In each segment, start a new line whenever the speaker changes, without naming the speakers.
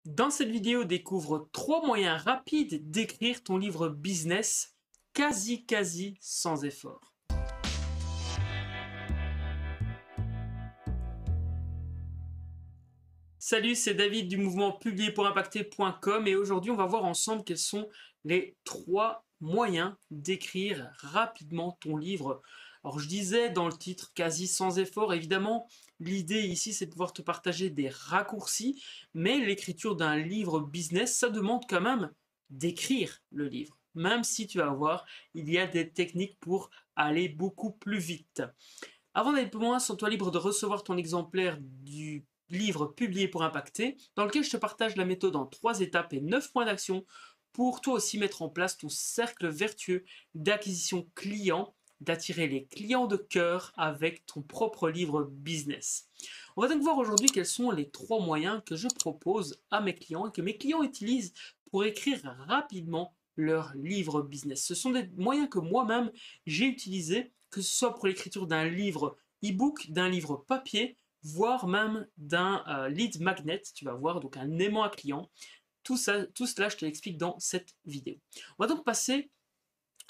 Dans cette vidéo, découvre 3 moyens rapides d'écrire ton livre business quasi sans effort. Salut, c'est David du mouvement publier-pour-impacter.com et aujourd'hui on va voir ensemble quels sont les 3 moyens d'écrire rapidement ton livre. Alors je disais dans le titre quasi sans effort, évidemment l'idée ici c'est de pouvoir te partager des raccourcis, mais l'écriture d'un livre business ça demande quand même d'écrire le livre. Même si tu vas voir, il y a des techniques pour aller beaucoup plus vite. Avant d'aller plus loin, sens-toi libre de recevoir ton exemplaire du livre publié pour impacter, dans lequel je te partage la méthode en 3 étapes et 9 points d'action pour toi aussi mettre en place ton cercle vertueux d'acquisition client, d'attirer les clients de cœur avec ton propre livre business. On va donc voir aujourd'hui quels sont les 3 moyens que je propose à mes clients et que mes clients utilisent pour écrire rapidement leur livre business. Ce sont des moyens que moi-même j'ai utilisés, que ce soit pour l'écriture d'un livre e-book, d'un livre papier, voire même d'un lead magnet, tu vas voir, donc un aimant à client. Tout cela, je te l'explique dans cette vidéo. On va donc passer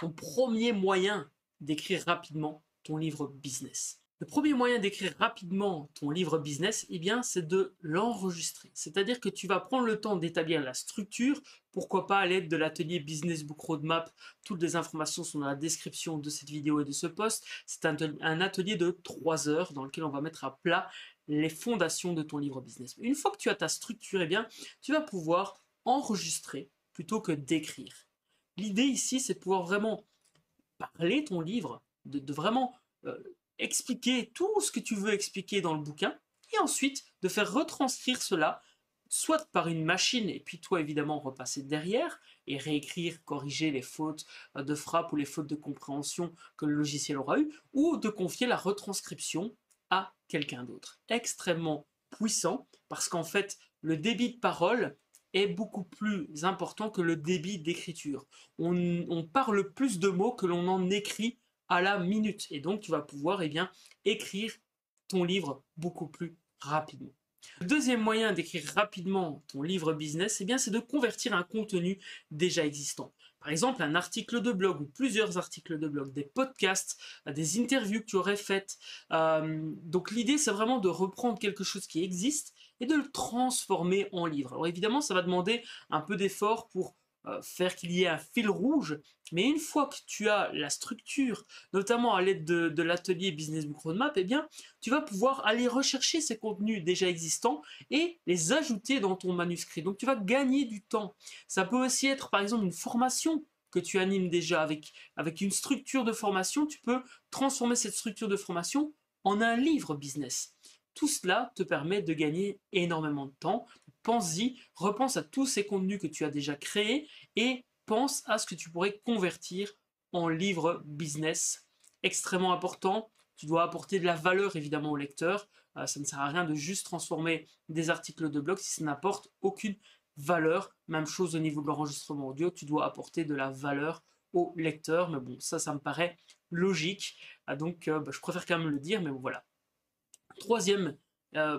au premier moyen d'écrire rapidement ton livre business. Le premier moyen d'écrire rapidement ton livre business, eh bien, c'est de l'enregistrer. C'est-à-dire que tu vas prendre le temps d'établir la structure, pourquoi pas à l'aide de l'atelier Business Book Roadmap. Toutes les informations sont dans la description de cette vidéo et de ce post. C'est un atelier de 3 heures dans lequel on va mettre à plat les fondations de ton livre business. Une fois que tu as ta structure, eh bien, tu vas pouvoir enregistrer plutôt que d'écrire. L'idée ici, c'est de pouvoir vraiment parler ton livre, de vraiment expliquer tout ce que tu veux expliquer dans le bouquin, et ensuite de faire retranscrire cela, soit par une machine, et puis toi évidemment repasser derrière, et réécrire, corriger les fautes de frappe ou les fautes de compréhension que le logiciel aura eu, ou de confier la retranscription à quelqu'un d'autre. Extrêmement puissant, parce qu'en fait, le débit de parole est beaucoup plus important que le débit d'écriture. On parle plus de mots que l'on en écrit à la minute. Et donc, tu vas pouvoir écrire ton livre beaucoup plus rapidement. Le deuxième moyen d'écrire rapidement ton livre business, c'est de convertir un contenu déjà existant. Par exemple, un article de blog ou plusieurs articles de blog, des podcasts, des interviews que tu aurais faites. Donc l'idée, c'est vraiment de reprendre quelque chose qui existe et de le transformer en livre. Alors évidemment, ça va demander un peu d'effort pour faire qu'il y ait un fil rouge, mais une fois que tu as la structure, notamment à l'aide de l'atelier Business Book Roadmap, tu vas pouvoir aller rechercher ces contenus déjà existants et les ajouter dans ton manuscrit. Donc tu vas gagner du temps. Ça peut aussi être par exemple une formation que tu animes déjà avec une structure de formation. Tu peux transformer cette structure de formation en un livre business. Tout cela te permet de gagner énormément de temps. Pense-y, repense à tous ces contenus que tu as déjà créés et pense à ce que tu pourrais convertir en livre business. Extrêmement important, tu dois apporter de la valeur évidemment au lecteur. Ça ne sert à rien de juste transformer des articles de blog si ça n'apporte aucune valeur. Même chose au niveau de l'enregistrement audio, tu dois apporter de la valeur au lecteur. Mais bon, ça me paraît logique. Donc je préfère quand même le dire, mais bon, voilà. Troisième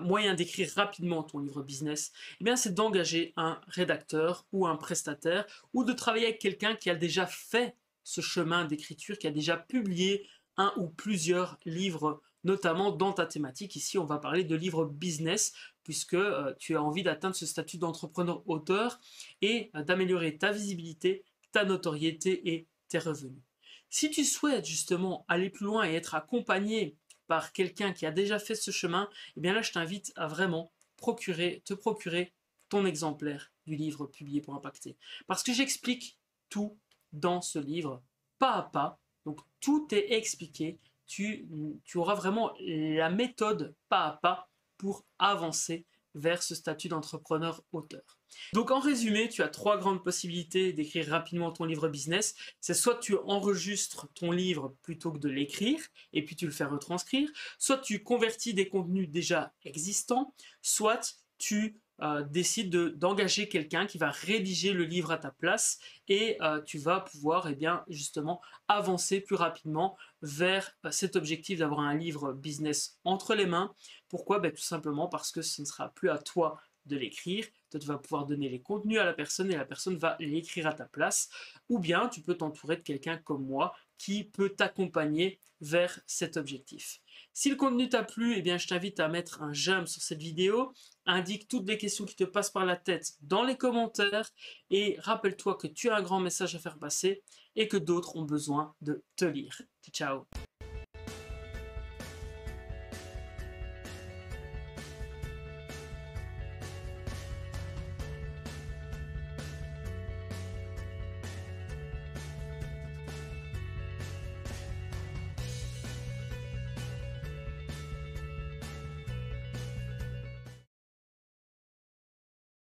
moyen d'écrire rapidement ton livre business, c'est d'engager un rédacteur ou un prestataire ou de travailler avec quelqu'un qui a déjà fait ce chemin d'écriture, qui a déjà publié un ou plusieurs livres, notamment dans ta thématique. Ici, on va parler de livres business, puisque tu as envie d'atteindre ce statut d'entrepreneur-auteur et d'améliorer ta visibilité, ta notoriété et tes revenus. Si tu souhaites justement aller plus loin et être accompagné par quelqu'un qui a déjà fait ce chemin, là je t'invite à vraiment te procurer ton exemplaire du livre publié pour impacter. Parce que j'explique tout dans ce livre, pas à pas, donc tout est expliqué, tu auras vraiment la méthode pas à pas pour avancer vers ce statut d'entrepreneur-auteur. Donc en résumé, tu as 3 grandes possibilités d'écrire rapidement ton livre business. C'est soit tu enregistres ton livre plutôt que de l'écrire, et puis tu le fais retranscrire, soit tu convertis des contenus déjà existants, soit tu décides d'engager quelqu'un qui va rédiger le livre à ta place et tu vas pouvoir justement avancer plus rapidement vers cet objectif d'avoir un livre business entre les mains. Pourquoi? Tout simplement parce que ce ne sera plus à toi de l'écrire, Toi, tu vas pouvoir donner les contenus à la personne et la personne va les écrire à ta place. Ou bien, tu peux t'entourer de quelqu'un comme moi qui peut t'accompagner vers cet objectif. Si le contenu t'a plu, eh bien, je t'invite à mettre un j'aime sur cette vidéo, indique toutes les questions qui te passent par la tête dans les commentaires et rappelle-toi que tu as un grand message à faire passer et que d'autres ont besoin de te lire. Ciao!